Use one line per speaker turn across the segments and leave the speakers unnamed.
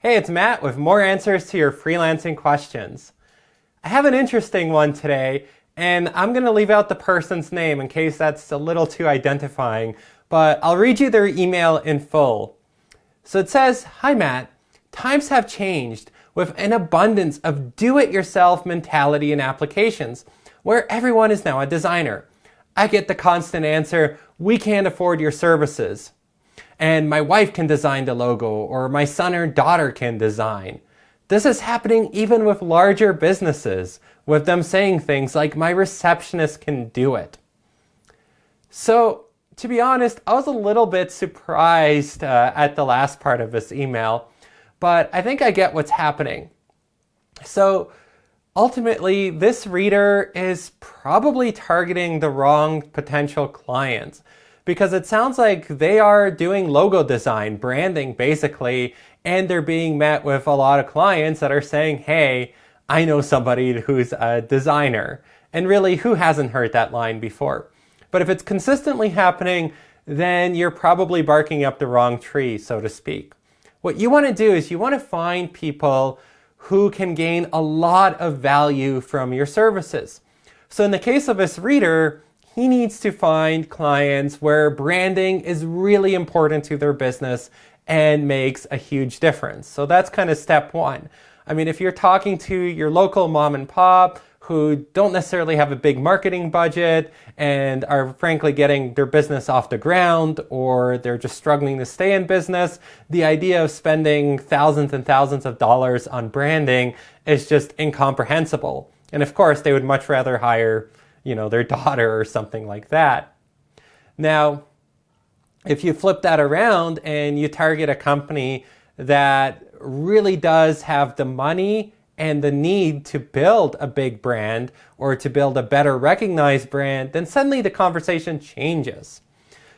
Hey, it's Matt with more answers to your freelancing questions. I have an interesting one today, and I'm going to leave out the person's name in case that's a little too identifying, but I'll read you their email in full. So it says, "Hi Matt, times have changed with an abundance of do-it-yourself mentality in applications, where everyone is now a designer. I get the constant answer, we can't afford your services. And my wife can design the logo, or my son or daughter can design. This is happening even with larger businesses, with them saying things like, my receptionist can do it." So, to be honest, I was a little bit surprised at the last part of this email, but I think I get what's happening. So, ultimately, this reader is probably targeting the wrong potential clients, because it sounds like they are doing logo design, branding basically, and they're being met with a lot of clients that are saying, hey, I know somebody who's a designer. And really, who hasn't heard that line before? But if it's consistently happening, then you're probably barking up the wrong tree, so to speak. What you want to do is you want to find people who can gain a lot of value from your services. So in the case of this reader, he needs to find clients where branding is really important to their business and makes a huge difference. So that's kind of step one. I mean, if you're talking to your local mom and pop who don't necessarily have a big marketing budget and are frankly getting their business off the ground, or they're just struggling to stay in business, the idea of spending thousands and thousands of dollars on branding is just incomprehensible. And of course, they would much rather hire their daughter or something like that. Now, if you flip that around and you target a company that really does have the money and the need to build a big brand or to build a better recognized brand, then suddenly the conversation changes.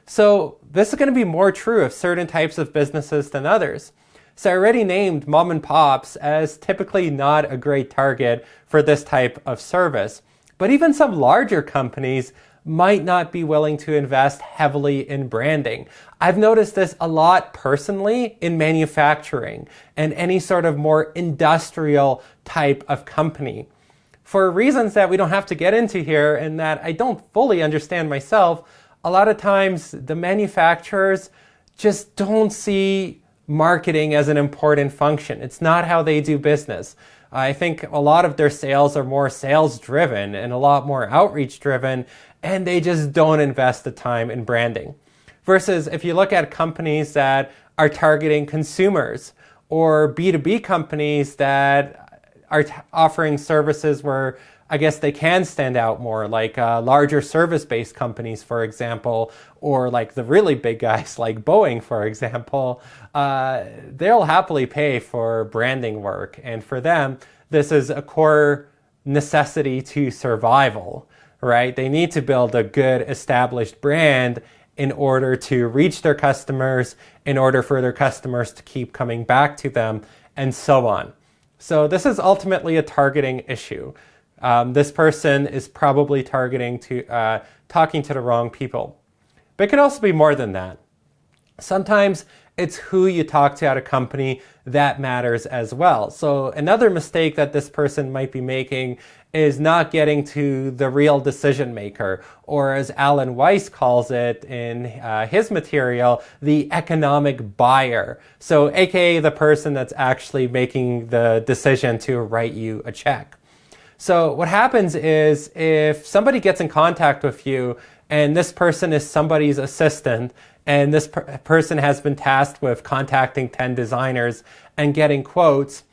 So this is going to be more true of certain types of businesses than others. So I already named mom and pops as typically not a great target for this type of service. But even some larger companies might not be willing to invest heavily in branding. I've noticed this a lot personally in manufacturing and any sort of more industrial type of company. For reasons that we don't have to get into here and that I don't fully understand myself, a lot of times the manufacturers just don't see marketing as an important function. It's not how they do business. I think a lot of their sales are more sales driven and a lot more outreach driven, and they just don't invest the time in branding. Versus if you look at companies that are targeting consumers or B2B companies that are offering services where I guess they can stand out more, like larger service-based companies, for example, or like the really big guys like Boeing, for example, they'll happily pay for branding work. And for them, this is a core necessity to survival, right? They need to build a good established brand in order to reach their customers, in order for their customers to keep coming back to them, and so on. So this is ultimately a targeting issue. This person is probably talking to the wrong people. But it could also be more than that. Sometimes it's who you talk to at a company that matters as well. So another mistake that this person might be making is not getting to the real decision maker, or as Alan Weiss calls it in his material, the economic buyer. So aka the person that's actually making the decision to write you a check. So what happens is if somebody gets in contact with you and this person is somebody's assistant and this person has been tasked with contacting 10 designers and getting quotes,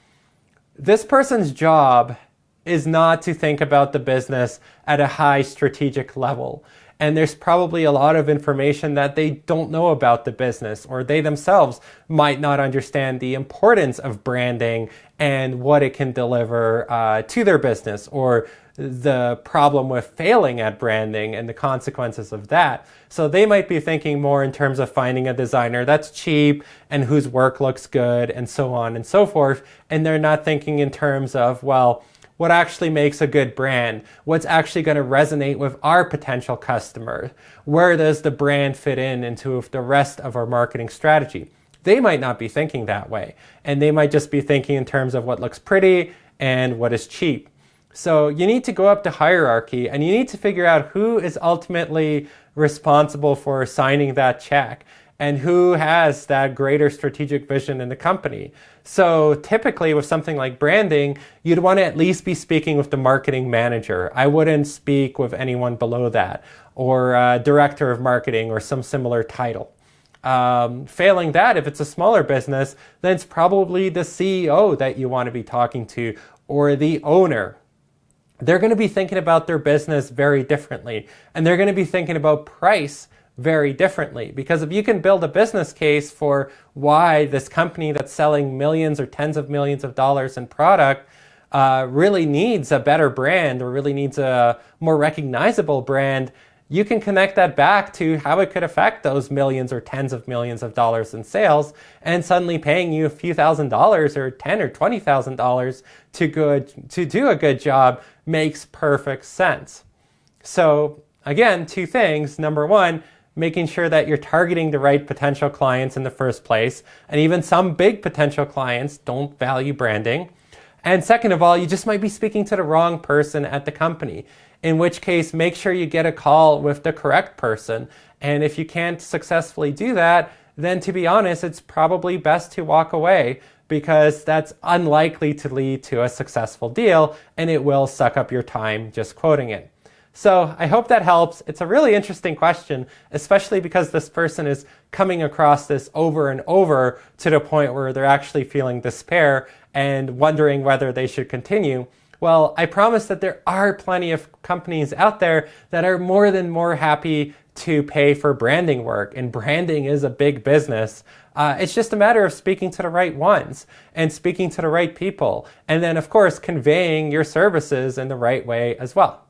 this person's job is not to think about the business at a high strategic level. And there's probably a lot of information that they don't know about the business, or they themselves might not understand the importance of branding and what it can deliver to their business, or the problem with failing at branding and the consequences of that. So they might be thinking more in terms of finding a designer that's cheap and whose work looks good and so on and so forth. And they're not thinking in terms of, well, what actually makes a good brand? What's actually going to resonate with our potential customer? Where does the brand fit in into the rest of our marketing strategy? they might not be thinking that way. And they might just be thinking in terms of what looks pretty and what is cheap. So you need to go up the hierarchy and you need to figure out who is ultimately responsible for signing that check and who has that greater strategic vision in the company. So typically with something like branding, you'd want to at least be speaking with the marketing manager. I wouldn't speak with anyone below that, or director of marketing or some similar title. Failing that, if it's a smaller business, then it's probably the CEO that you want to be talking to, or the owner. They're going to be thinking about their business very differently, and they're going to be thinking about price very differently. Because if you can build a business case for why this company that's selling millions or tens of millions of dollars in product really needs a better brand, or really needs a more recognizable brand, you can connect that back to how it could affect those millions or tens of millions of dollars in sales, and suddenly paying you a few $1,000s or $10,000 or $20,000 to do a good job makes perfect sense. So again, two things. Number one, making sure that you're targeting the right potential clients in the first place. And even some big potential clients don't value branding. And second of all, you just might be speaking to the wrong person at the company, in which case make sure you get a call with the correct person. And if you can't successfully do that, then to be honest, it's probably best to walk away, because that's unlikely to lead to a successful deal and it will suck up your time just quoting it. So I hope that helps. It's a really interesting question, especially because this person is coming across this over and over to the point where they're actually feeling despair and wondering whether they should continue. Well, I promise that there are plenty of companies out there that are more than happy to pay for branding work, and branding is a big business. It's just a matter of speaking to the right ones and speaking to the right people, and then of course conveying your services in the right way as well.